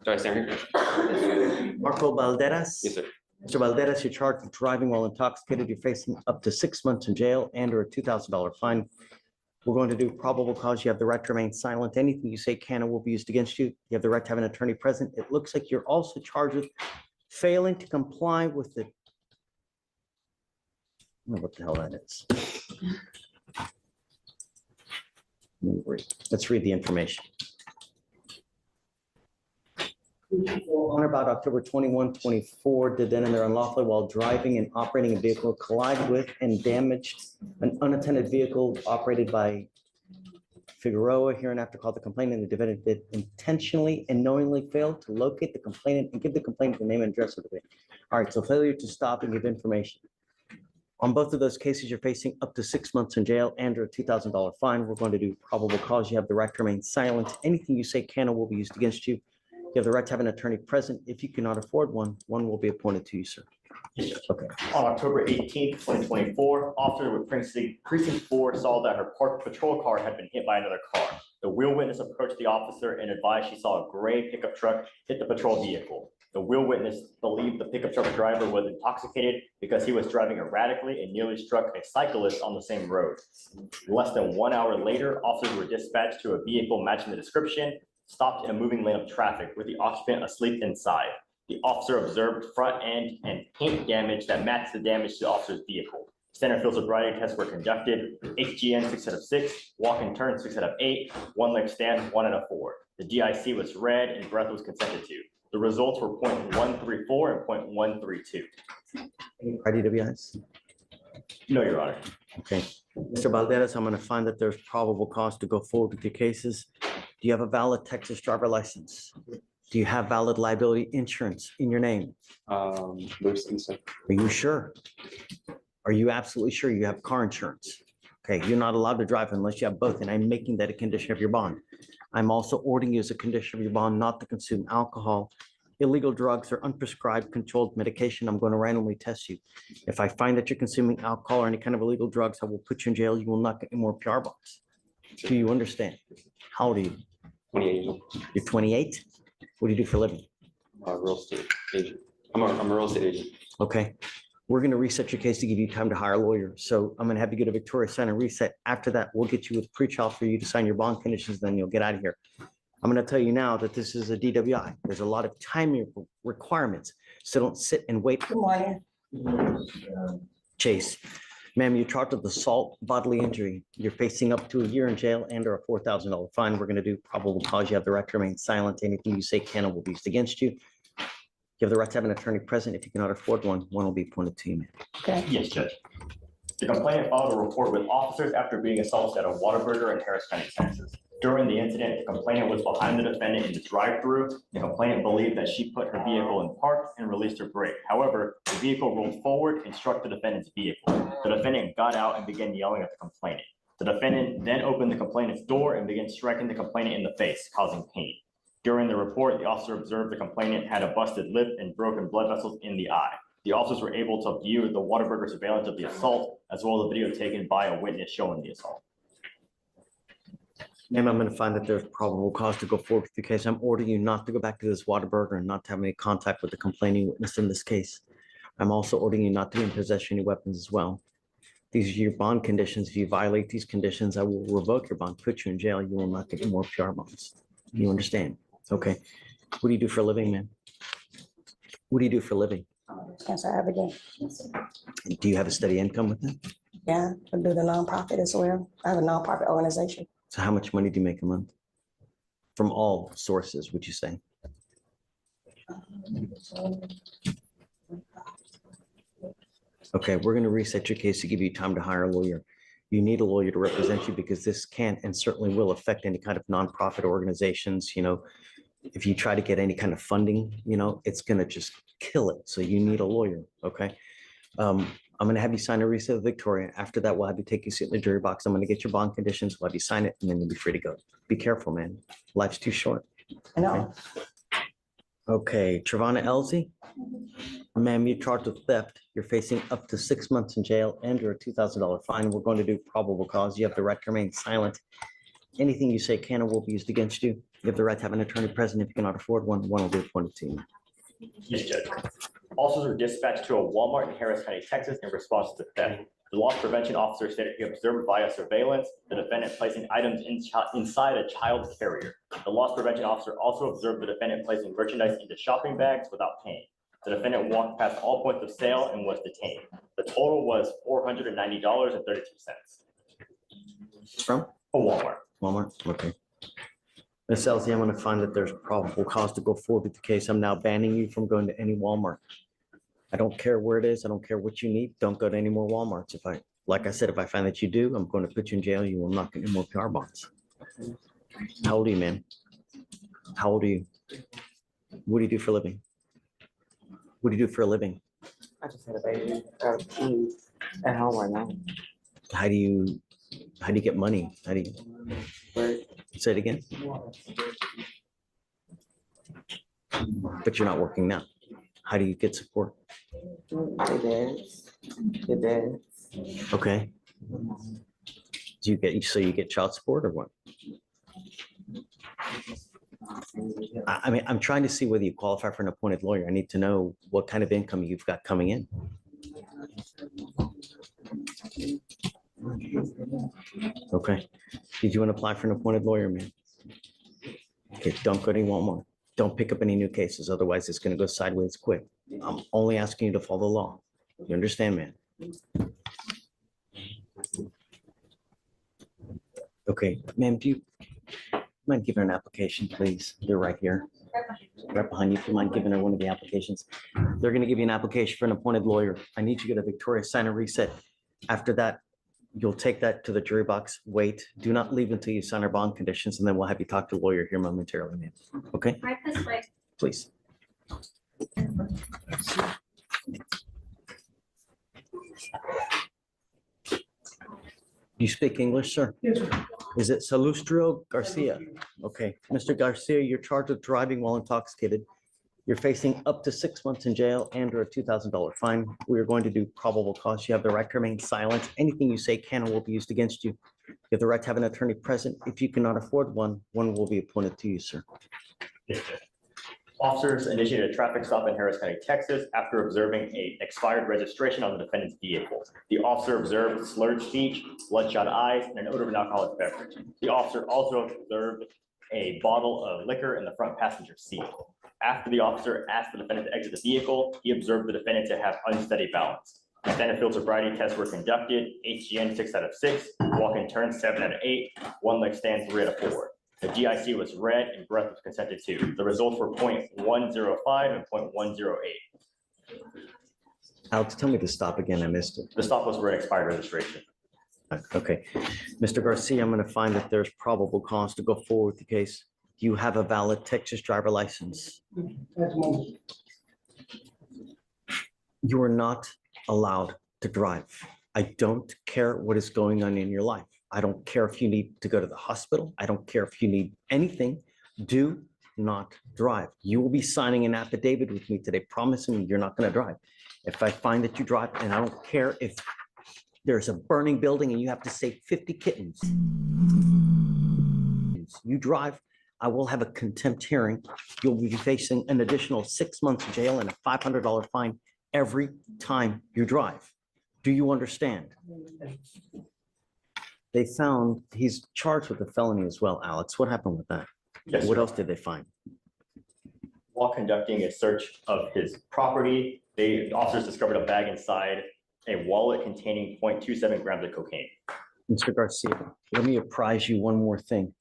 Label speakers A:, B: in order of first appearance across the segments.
A: Do I stand here?
B: Marco Balderas.
A: Yes, sir.
B: Mr. Balderas, you're charged with driving while intoxicated. You're facing up to 6 months in jail and or a $2,000 fine. We're going to do probable cause. You have the right to remain silent. Anything you say can and will be used against you. You have the right to have an attorney present. It looks like you're also charged with failing to comply with the, I don't know what the hell that is. Let's read the information. On or about October 21, 24, did then and there unlawfully while driving and operating a vehicle collide with and damaged an unattended vehicle operated by Figueroa, hereinafter called the complainant. The defendant did intentionally and knowingly fail to locate the complainant and give the complainant the name and address of the victim. All right, so failure to stop and give information. On both of those cases, you're facing up to 6 months in jail and or a $2,000 fine. We're going to do probable cause. You have the right to remain silent. Anything you say can or will be used against you. You have the right to have an attorney present. If you cannot afford one, one will be appointed to you, sir. Okay.
C: On October 18th, 2024, officer with precinct 4 saw that her parked patrol car had been hit by another car. The wheel witness approached the officer and advised she saw a gray pickup truck hit the patrol vehicle. The wheel witness believed the pickup truck driver was intoxicated because he was driving erratically and nearly struck a cyclist on the same road. Less than 1 hour later, officers were dispatched to a vehicle matching the description, stopped in a moving lane of traffic with the occupant asleep inside. The officer observed front end and paint damage that matched the damage to the officer's vehicle. Standard field sobriety tests were conducted. HGN 6 out of 6, walk and turn 6 out of 8, one leg stand 1 out of 4. The DIC was read and breath was consented to. The results were 0.134 and 0.132.
B: Any DWIs?
C: No, Your Honor.
B: Okay. Mr. Balderas, I'm going to find that there's probable cause to go forward with your cases. Do you have a valid Texas driver license? Do you have valid liability insurance in your name?
A: Lucy.
B: Are you sure? Are you absolutely sure you have car insurance? Okay, you're not allowed to drive unless you have both, and I'm making that a condition of your bond. I'm also ordering you as a condition of your bond not to consume alcohol, illegal drugs, or unprescribed controlled medication. I'm going to randomly test you. If I find that you're consuming alcohol or any kind of illegal drugs, I will put you in jail. You will not get any more PR bonds. Do you understand? How old are you?
A: 28.
B: You're 28? What do you do for a living?
A: Real estate agent. I'm a real estate agent.
B: Okay. We're going to reset your case to give you time to hire a lawyer. So I'm going to have you go to Victoria, sign and reset. After that, we'll get you with pretrial for you to sign your bond conditions, then you'll get out of here. I'm going to tell you now that this is a DWI. There's a lot of time requirements. So don't sit and wait.
D: Good morning.
B: J.A.s. Ma'am, you're charged with assault, bodily injury. You're facing up to a year in jail and or a $4,000 fine. We're going to do probable cause. You have the right to remain silent. Anything you say can or will be used against you. You have the right to have an attorney present. If you cannot afford one, one will be appointed to you, ma'am.
D: Okay.
C: Yes, Judge. The complainant filed a report with officers after being assaulted at a Whataburger in Harris County, Texas. During the incident, the complainant was behind the defendant in the drive-thru. The complainant believed that she put her vehicle in park and released her brake. However, the vehicle rolled forward and struck the defendant's vehicle. The defendant got out and began yelling at the complainant. The defendant then opened the complainant's door and began striking the complainant in the face, causing pain. During the report, the officer observed the complainant had a busted lip and broken blood vessels in the eye. The officers were able to view the Whataburger surveillance of the assault, as well as a video taken by a witness showing the assault.
B: Ma'am, I'm going to find that there's probable cause to go forward with the case. I'm ordering you not to go back to this Whataburger and not to have any contact with the complaining witness in this case. I'm also ordering you not to be in possession of any weapons as well. These are your bond conditions. If you violate these conditions, I will revoke your bond, put you in jail. You will not get any more PR bonds. You understand? Okay. What do you do for a living, ma'am? What do you do for a living?
D: Cancer advocate.
B: Do you have a steady income with them?
D: Yeah, I do the nonprofit as well. I have a nonprofit organization.
B: So how much money do you make a month? From all sources, would you say? Okay, we're going to reset your case to give you time to hire a lawyer. You need a lawyer to represent you because this can and certainly will affect any kind of nonprofit organizations. You know, if you try to get any kind of funding, you know, it's going to just kill it. So you need a lawyer. Okay. I'm going to have you sign a reset with Victoria. After that, we'll have you take your seat in the jury box. I'm going to get your bond conditions. We'll have you sign it, and then you'll be free to go. Be careful, man. Life's too short.
D: I know.
B: Okay, Trevonna Elsie. Ma'am, you're charged with theft. You're facing up to 6 months in jail and or a $2,000 fine. We're going to do probable cause. You have the right to remain silent. Anything you say can or will be used against you. You have the right to have an attorney present. If you cannot afford one, one will be appointed to you.
C: Yes, Judge. Officers were dispatched to a Walmart in Harris County, Texas, in response to theft. The loss prevention officer stated he observed via surveillance the defendant placing items inside a child carrier. The loss prevention officer also observed the defendant placing merchandise into shopping bags without paying. The defendant walked past all points of sale and was detained. The total was $490.32.
B: From
C: A Walmart.
B: Walmart, okay. Ms. Elsie, I'm going to find that there's probable cause to go forward with the case. I'm now banning you from going to any Walmart. I don't care where it is. I don't care what you need. Don't go to any more Walmarts. Like I said, if I find that you do, I'm going to put you in jail. You will not get any more PR bonds. How old are you, man? How old are you? What do you do for a living? What do you do for a living?
E: I just had a baby. He's at home right now.
B: How do you get money? How do you say it again? But you're not working now. How do you get support?
E: It does.
B: Okay. Do you get child support or what? I mean, I'm trying to see whether you qualify for an appointed lawyer. I need to know what kind of income you've got coming in. Okay. Did you want to apply for an appointed lawyer, man? Okay, don't go to any Walmart. Don't pick up any new cases. Otherwise, it's going to go sideways quick. I'm only asking you to follow the law. You understand, man? Okay, ma'am, do you mind giving her an application, please? They're right here. Right behind you. If you mind giving her one of the applications. They're going to give you an application for an appointed lawyer. I need you to get a Victoria sign and reset. After that, you'll take that to the jury box. Wait, do not leave until you sign our bond conditions, and then we'll have you talk to a lawyer here momentarily, ma'am. Okay?
F: Right this way.
B: Please. You speak English, sir?
G: Yes,
B: Is it Salustro Garcia? Okay, Mr. Garcia, you're charged with driving while intoxicated. You're facing up to 6 months in jail and or a $2,000 fine. We are going to do probable cause. You have the right to remain silent. Anything you say can and will be used against you. You have the right to have an attorney present. If you cannot afford one, one will be appointed to you, sir.
C: Officers initiated a traffic stop in Harris County, Texas, after observing an expired registration on the defendant's vehicle. The officer observed slurred speech, bloodshot eyes, and an odor of an alcoholic beverage. The officer also observed a bottle of liquor in the front passenger seat. After the officer asked the defendant to exit the vehicle, he observed the defendant to have unsteady balance. Defendant field sobriety tests were conducted, HGN 6 out of 6, walk and turn 7 out of 8, one leg stand 3 out of 4. The GIC was read and breath was consented to. The results were 0.105 and 0.108.
B: Alex, tell me to stop again. I missed it.
C: The stop was for an expired registration.
B: Okay. Mr. Garcia, I'm going to find that there's probable cause to go forward with the case. Do you have a valid Texas driver license?
G: at the moment.
B: You are not allowed to drive. I don't care what is going on in your life. I don't care if you need to go to the hospital. I don't care if you need anything. Do not drive. You will be signing an affidavit with me today, promising me you're not going to drive. If I find that you drive, and I don't care if there's a burning building and you have to save 50 kittens. You drive, I will have a contempt hearing. You'll be facing an additional 6 months in jail and a $500 fine every time you drive. Do you understand? They found he's charged with a felony as well, Alex. What happened with that?
C: Yes,
B: What
C: sir.
B: else did they find?
C: While conducting a search of his property, the officers discovered a bag inside a wallet containing 0.27 grams of cocaine.
B: Mr. Garcia, let me apprise you one more thing.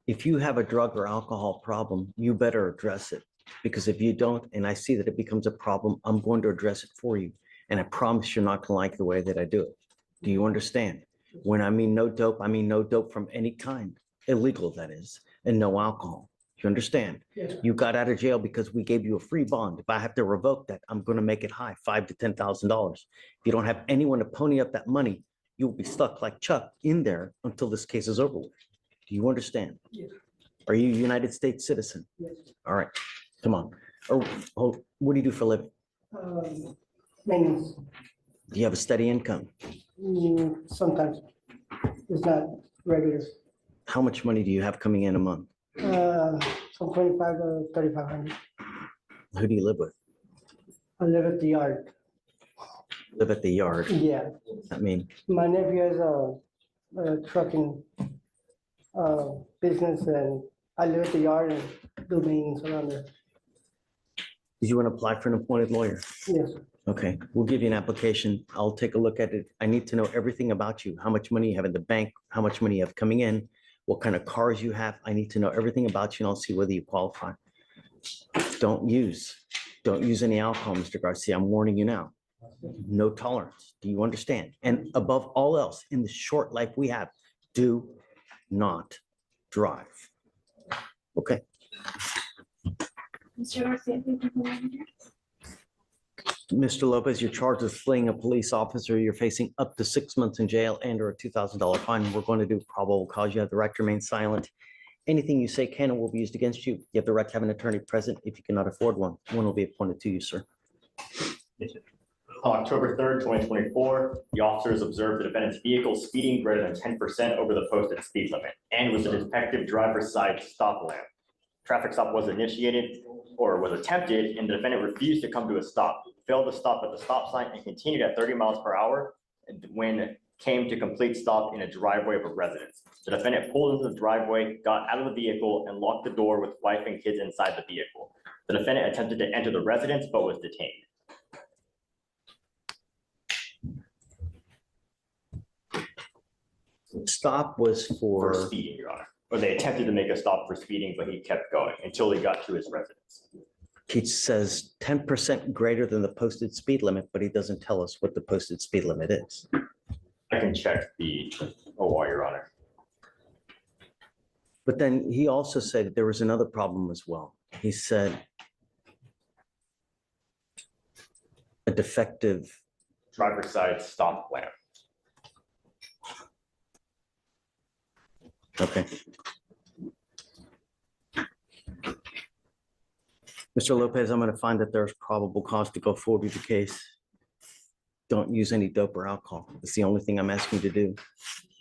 B: If you have a drug or alcohol problem, you better address it. Because if you don't, and I see that it becomes a problem, I'm going to address it for you. And I promise you're not going to like the way that I do it. Do you understand? When I mean no dope, I mean no dope from any kind, illegal that is, and no alcohol. You understand?
G: Yes.
B: You got out of jail because we gave you a free bond. If I have to revoke that, I'm going to make it high, $5,000 to $10,000. If you don't have anyone to pony up that money, you'll be stuck like Chuck in there until this case is over with. Do you understand?
G: Yes.
B: Are you a United States citizen?
G: Yes.
B: All right, come on. Oh, what do you do for a living?
G: Maintenance,
B: Do you have a steady income?
G: sometimes it's not regular.
B: How much money do you have coming in a month?
G: From 25 to 3,500.
B: Who do you live with?
G: I live at the yard.
B: Live at the yard.
G: Yeah,
B: I mean,
G: my nephew has a trucking business, and I live at the yard and do maintenance around there.
B: did you want to apply for an appointed lawyer?
G: Yes,
B: Okay, we'll give you an application. I'll take a look at it. I need to know everything about you, how much money you have in the bank, how much money you have coming in, what kind of cars you have. I need to know everything about you and I'll see whether you qualify. Don't use any alcohol, Mr. Garcia. I'm warning you now. No tolerance. Do you understand? And above all else, in the short life we have, do not drive. Okay,
F: Mr. Garcia,
B: Mr. Lopez, you're charged with fleeing a police officer. You're facing up to 6 months in jail and or a $2,000 fine. We're going to do probable cause. You have the right to remain silent. Anything you say can and will be used against you. You have the right to have an attorney present. If you cannot afford one will be appointed to you, sir.
C: On October 3rd, 2024, the officers observed the defendant's vehicle speeding greater than 10% over the posted speed limit and was a defective driver's side stop lamp. Traffic stop was initiated or was attempted, and the defendant refused to come to a stop, failed to stop at the stop sign, and continued at 30 miles per hour when came to complete stop in a driveway of a residence. The defendant pulled into the driveway, got out of the vehicle, and locked the door with wife and kids inside the vehicle. The defendant attempted to enter the residence but was detained.
B: Stop was
C: For
B: for,
C: speeding, Your Honor. Or they attempted to make a stop for speeding, but he kept going until he got to his residence.
B: he says 10% greater than the posted speed limit, but he doesn't tell us what the posted speed limit is.
C: I can check the OR, Your Honor.
B: But then he also said that there was another problem as well. He said a defective,
C: Driver's side stop lamp.
B: okay. Mr. Lopez, I'm going to find that there's probable cause to go forward with the case. Don't use any dope or alcohol. It's the only thing I'm asking you to do.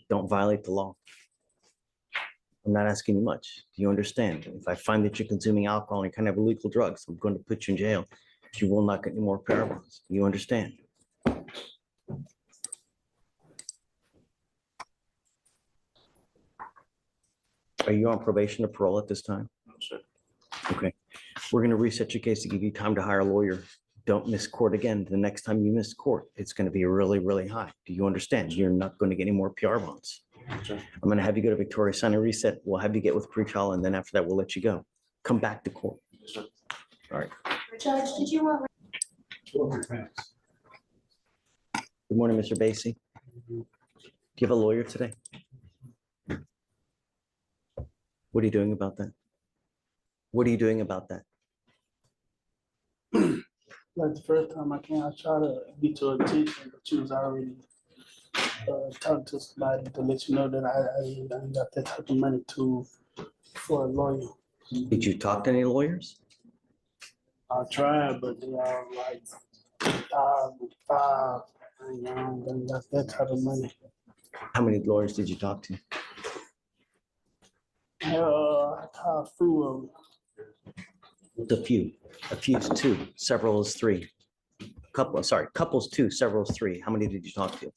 B: Don't violate the law. I'm not asking you much. Do you understand? If I find that you're consuming alcohol and kind of illegal drugs, I'm going to put you in jail. You will not get any more parables. You understand? Are you on probation or parole at this time?
C: No, sir.
B: Okay, we're gonna reset your case to give you time to hire a lawyer. Don't miss court again. The next time you miss court, it's gonna be really, really high. Do you understand? You're not gonna get any more PR bonds.
C: Sure.
B: I'm gonna have you go to Victoria, sign a reset. We'll have you get with pretrial, and then after that, we'll let you go. Come back to court.
F: Judge, did you want?
B: Good morning, Mr. Basie. Do you have a lawyer today? What are you doing about that? What are you doing about that?
H: Like the first time I came, I tried to get to a teacher, but she was already talking to somebody to let you know that I ain't got that type of money for a lawyer.
B: Did you talk to any lawyers?
H: I tried, but they all like five. I ain't got that type of money.
B: How many lawyers did you talk to?
H: I called a few of them.
B: A few. A few is two, several is three. Couples two, several is three. How many did you talk to?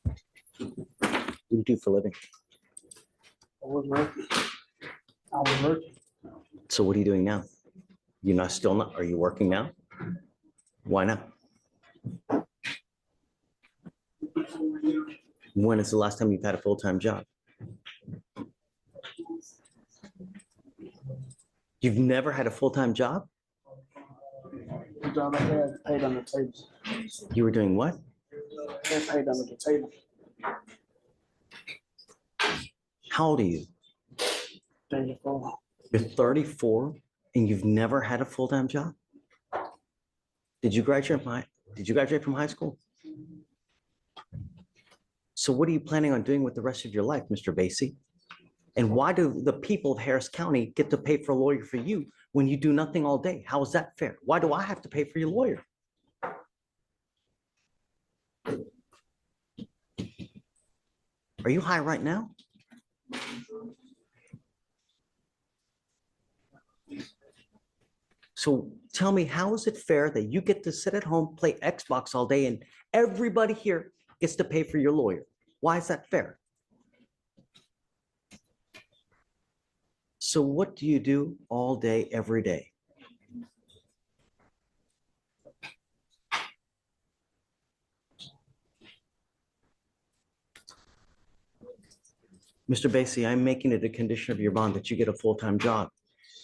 B: What do you do for a living?
H: I was working.
B: So what are you doing now? You're not still not, are you working now? Why not? When is the last time you've had a full-time job? You've never had a full-time job?
H: The job I had paid on the table.
B: You were doing what?
H: They paid under the table.
B: How old are you?
H: 34.
B: You're 34 and you've never had a full-time job? Did you graduate from high school? So what are you planning on doing with the rest of your life, Mr. Basie? And why do the people of Harris County get to pay for a lawyer for you when you do nothing all day? How is that fair? Why do I have to pay for your lawyer? Are you high right now? So tell me, how is it fair that you get to sit at home, play Xbox all day, and everybody here gets to pay for your lawyer? Why is that fair? So what do you do all day, every day? Mr. Basie, I'm making it a condition of your bond that you get a full-time job.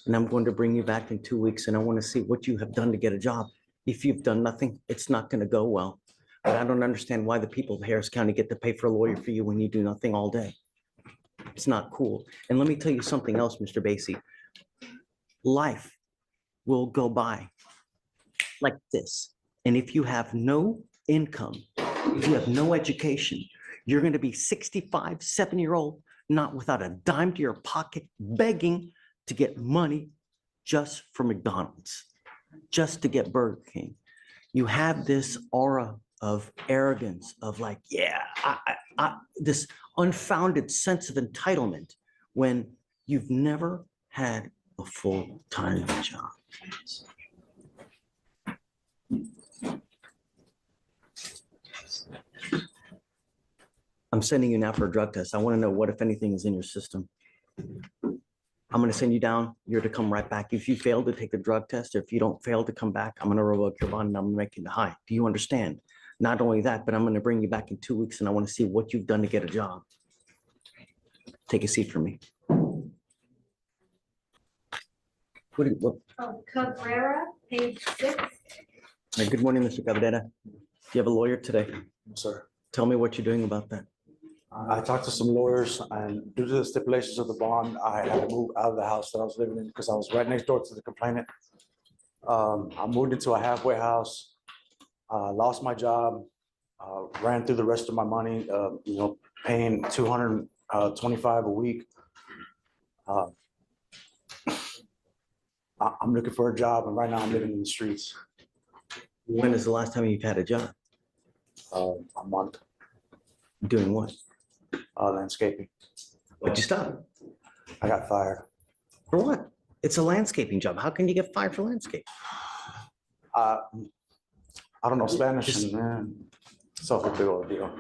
B: And I'm going to bring you back in 2 weeks and I want to see what you have done to get a job. If you've done nothing, it's not going to go well. But I don't understand why the people of Harris County get to pay for a lawyer for you when you do nothing all day. It's not cool. And let me tell you something else, Mr. Basie. Life will go by like this. And if you have no income, if you have no education, you're going to be 65, 7-year-old, not without a dime to your pocket, begging to get money just for McDonald's, just to get Burger King. You have this aura of arrogance, of like, yeah, this unfounded sense of entitlement when you've never had a full-time job. I'm sending you now for a drug test. I want to know what, if anything, is in your system. I'm going to send you down. You're to come right back. If you fail to take the drug test, or if you don't fail to come back, I'm going to revoke your bond and I'm going to make you high. Do you understand? Not only that, but I'm going to bring you back in 2 weeks and I want to see what you've done to get a job. Take a seat for me. What?
F: Cabrera, page 6.
B: Good morning, Mr. Cabrera. Do you have a lawyer today?
I: Sir,
B: Tell me what you're doing about that.
I: I talked to some lawyers, and due to the stipulations of the bond, I had to move out of the house that I was living in because I was right next door to the complainant. I moved into a halfway house, lost my job, ran through the rest of my money, paying $225 a week. I'm looking for a job, and right now I'm living in the streets.
B: When is the last time you've had a job?
I: A month.
B: Doing what?
I: Landscaping.
B: But you stop.
I: I got fired.
B: For what? It's a landscaping job. How can you get fired for landscape?
I: I don't know Spanish, and it's a big old deal.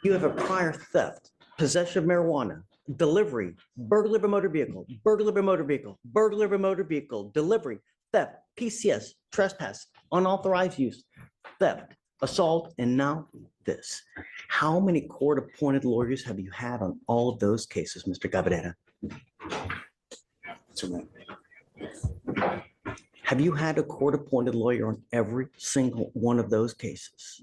B: You have a prior theft, possession of marijuana, delivery, burglary of a motor vehicle, burglary of a motor vehicle, burglary of a motor vehicle, delivery, theft, PCS, trespass, unauthorized use, theft, assault, and now this. How many court-appointed lawyers have you had on all of those cases, Mr. Cabrera?
I: Too many.
B: Have you had a court-appointed lawyer on every single one of those cases?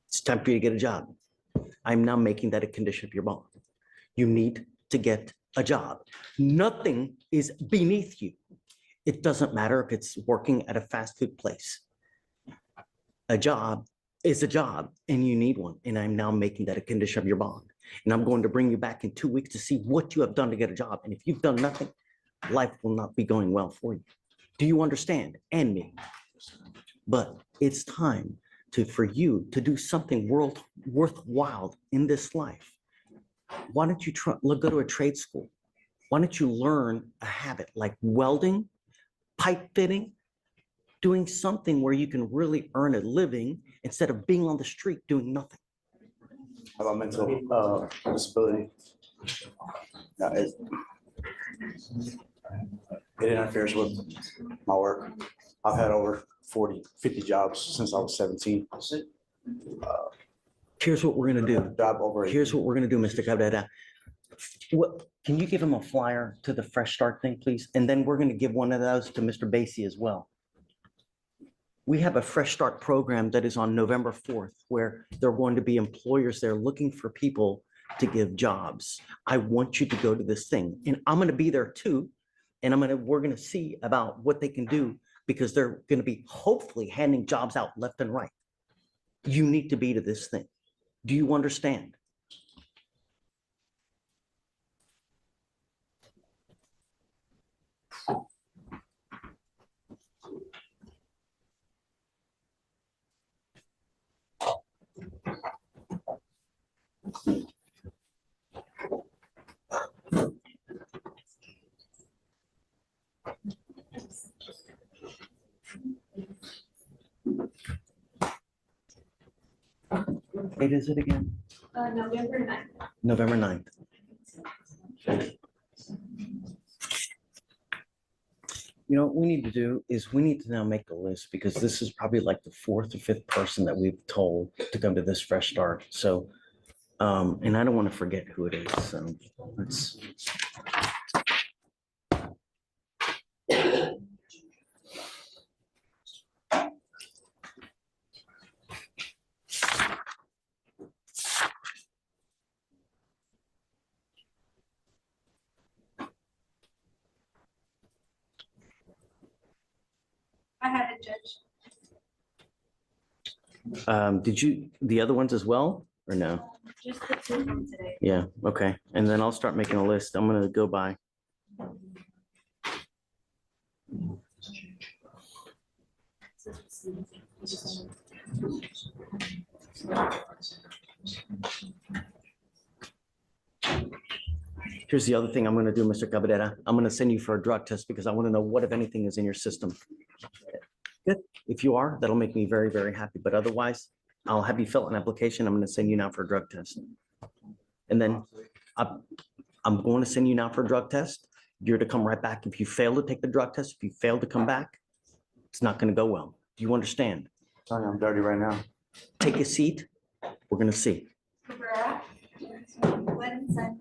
B: It's time for you to get a job. I'm now making that a condition of your bond. You need to get a job. Nothing is beneath you. It doesn't matter if it's working at a fast food place. A job is a job and you need one. And I'm now making that a condition of your bond. And I'm going to bring you back in 2 weeks to see what you have done to get a job. And if you've done nothing, life will not be going well for you. Do you understand? And me. But it's time for you to do something worthwhile in this life. Why don't you go to a trade school? Why don't you learn a habit like welding, pipe fitting, doing something where you can really earn a living instead of being on the street doing nothing?
I: I have a mental disability. It interferes with my work. I've had over 40, 50 jobs since I was 17.
B: Here's what we're gonna do.
I: Job over.
B: Here's what we're gonna do, Mr. Cabrera. Can you give him a flyer to the Fresh Start thing, please? And then we're gonna give one of those to Mr. Basie as well. We have a Fresh Start program that is on November 4th, where there are going to be employers there looking for people to give jobs. I want you to go to this thing, and I'm gonna be there too. And we're gonna see about what they can do, because they're gonna be hopefully handing jobs out left and right. You need to be to this thing. Do you understand? Date is it again?
F: November 9th.
B: November 9th. You know, what we need to do is we need to now make a list because this is probably like the fourth or fifth person that we've told to come to this fresh start. So, and I don't want to forget who it is. So let's.
F: I had a judge.
B: Did you, the other ones as well, or no?
F: Just the two from today.
B: Yeah, okay. And then I'll start making a list. I'm gonna go by. Here's the other thing I'm gonna do, Mr. Cabrera. I'm gonna send you for a drug test because I want to know what, if anything, is in your system. Good. If you are, that'll make me very, very happy. But otherwise, I'll have you fill out an application. I'm gonna send you now for a drug test. And then I'm going to send you now for a drug test. You're to come right back. If you fail to take the drug test, if you fail to come back, it's not gonna go well. Do you understand?
I: Sorry, I'm dirty right now.
B: Take a seat. We're gonna see.
F: Cabrera. Go ahead and sign.